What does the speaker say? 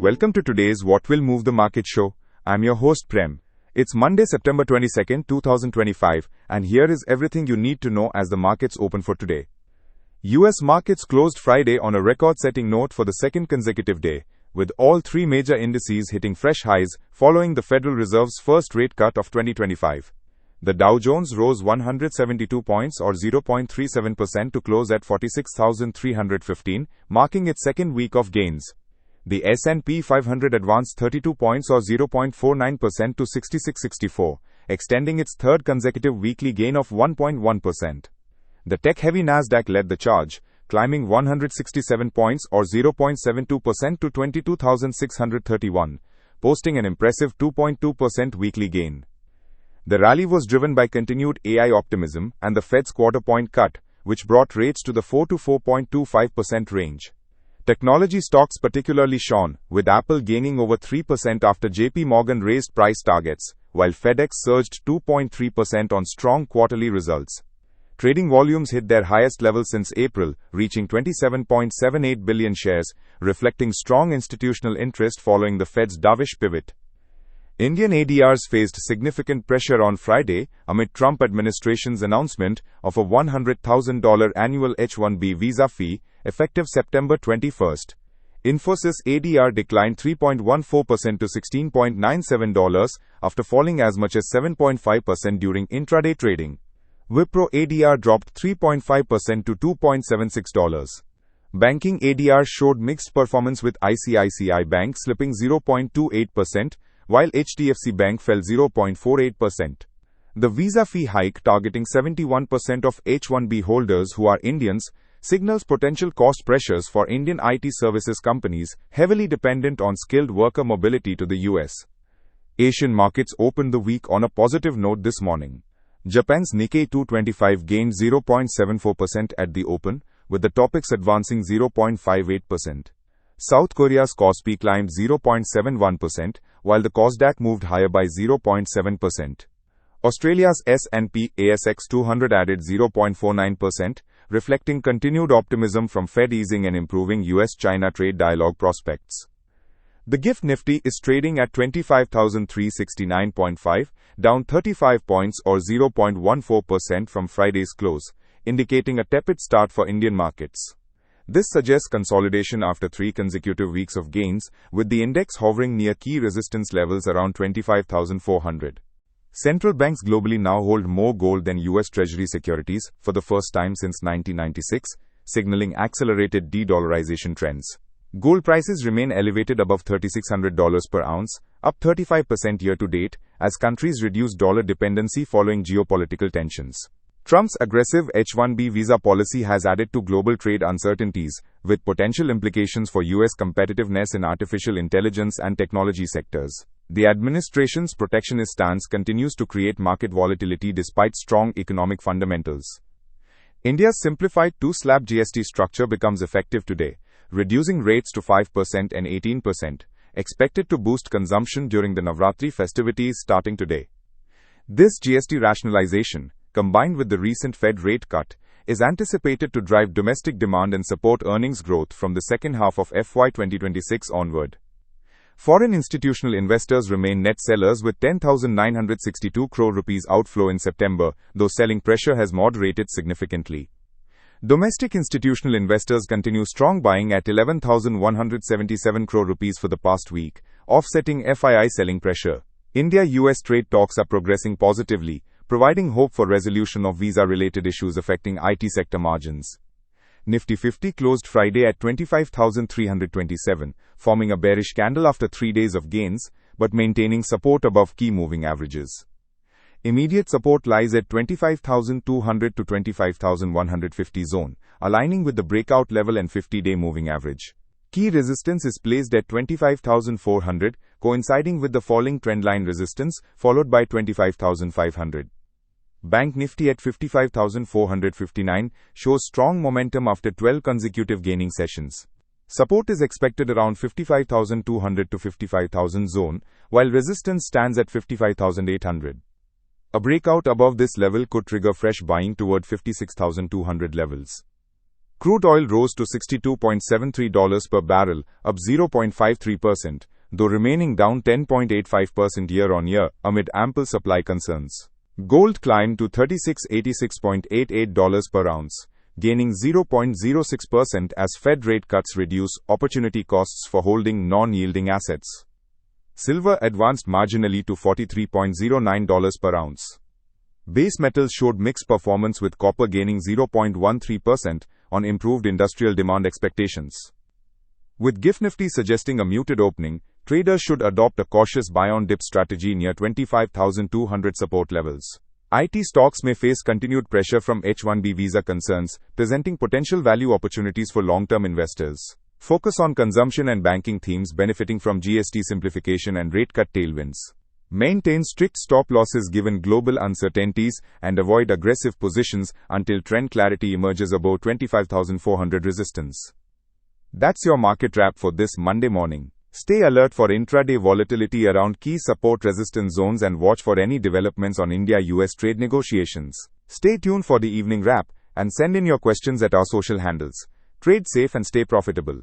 Welcome to today's What Will Move the Market show. I'm your host Prem. It's Monday, September 22nd, 2025, and here is everything you need to know as the markets open for today. US markets closed Friday on a record-setting note for the second consecutive day, with all three major indices hitting fresh highs following the Federal Reserve's first rate cut of 2025. The Dow Jones rose 172 points or 0.37% to close at 46,315, marking its second week of gains. The S&P 500 advanced 32 points or 0.49% to 6664, extending its third consecutive weekly gain of 1.1%. The tech-heavy Nasdaq led the charge, climbing 167 points or 0.72% to 22,631, posting an impressive 2.2% weekly gain. The rally was driven by continued AI optimism and the Fed's quarter-point cut, which brought rates to the 4 to 4.25% range. Technology stocks particularly shone, with Apple gaining over 3% after JP Morgan raised price targets, while FedEx surged 2.3% on strong quarterly results. Trading volumes hit their highest level since April, reaching 27.78 billion shares, reflecting strong institutional interest following the Fed's dovish pivot. Indian ADRs faced significant pressure on Friday amid Trump administration's announcement of a $100,000 annual H-1B visa fee, effective September 21. Infosys ADR declined 3.14% to $16.97 after falling as much as 7.5% during intraday trading. Wipro ADR dropped 3.5% to $2.76. Banking ADR showed mixed performance, with ICICI Bank slipping 0.28%, while HDFC Bank fell 0.48%. The visa fee hike, targeting 71% of H-1B holders who are Indians, signals potential cost pressures for Indian IT services companies heavily dependent on skilled worker mobility to the US. Asian markets opened the week on a positive note this morning. Japan's Nikkei 225 gained 0.74% at the open, with the Topix advancing 0.58%. South Korea's Kospi climbed 0.71%, while the Kosdaq moved higher by 0.7%. Australia's S&P ASX 200 added 0.49%, reflecting continued optimism from Fed easing and improving US-China trade dialogue prospects. The GIFT Nifty is trading at 25,369.5, down 35 points or 0.14% from Friday's close, indicating a tepid start for Indian markets. This suggests consolidation after 3 consecutive weeks of gains, with the index hovering near key resistance levels around 25,400. Central banks globally now hold more gold than US Treasury securities for the first time since 1996, signaling accelerated de-dollarization trends. Gold prices remain elevated above $3,600 per ounce, up 35% year-to-date, as countries reduce dollar dependency following geopolitical tensions. Trump's aggressive H-1B visa policy has added to global trade uncertainties, with potential implications for US competitiveness in artificial intelligence and technology sectors. The administration's protectionist stance continues to create market volatility despite strong economic fundamentals. India's simplified two-slab GST structure becomes effective today, reducing rates to 5% and 18%, expected to boost consumption during the Navratri festivities starting today. This GST rationalization, combined with the recent Fed rate cut, is anticipated to drive domestic demand and support earnings growth from the second half of FY 2026 onward. Foreign institutional investors remain net sellers, with 10,962 crore rupees outflow in September, though selling pressure has moderated significantly. Domestic institutional investors continue strong buying at 11,177 crore rupees for the past week, offsetting FII selling pressure. India-US trade talks are progressing positively, providing hope for resolution of visa-related issues affecting IT sector margins. Nifty 50 closed Friday at 25,327, forming a bearish candle after 3 days of gains, but maintaining support above key moving averages. Immediate support lies at 25,200 to 25,150 zone, aligning with the breakout level and 50-day moving average. Key resistance is placed at 25,400, coinciding with the falling trendline resistance, followed by 25,500. Bank Nifty at 55,459 shows strong momentum after 12 consecutive gaining sessions. Support is expected around 55,200 to 55,000 zone, while resistance stands at 55,800. A breakout above this level could trigger fresh buying toward 56,200 levels. Crude oil rose to $62.73 per barrel, up 0.53%, though remaining down 10.85% year-on-year amid ample supply concerns. Gold climbed to $3686.88 per ounce, gaining 0.06% as Fed rate cuts reduce opportunity costs for holding non-yielding assets. Silver advanced marginally to $43.09 per ounce. Base metals showed mixed performance, with copper gaining 0.13% on improved industrial demand expectations. With GIFT Nifty suggesting a muted opening, traders should adopt a cautious buy-on-dip strategy near 25,200 support levels. IT stocks may face continued pressure from H-1B visa concerns, presenting potential value opportunities for long-term investors. Focus on consumption and banking themes benefiting from GST simplification and rate cut tailwinds. Maintain strict stop losses given global uncertainties and avoid aggressive positions until trend clarity emerges above 25,400 resistance. That's your market wrap for this Monday morning. Stay alert for intraday volatility around key support resistance zones and watch for any developments on India-US trade negotiations. Stay tuned for the evening wrap and send in your questions at our social handles. Trade safe and stay profitable.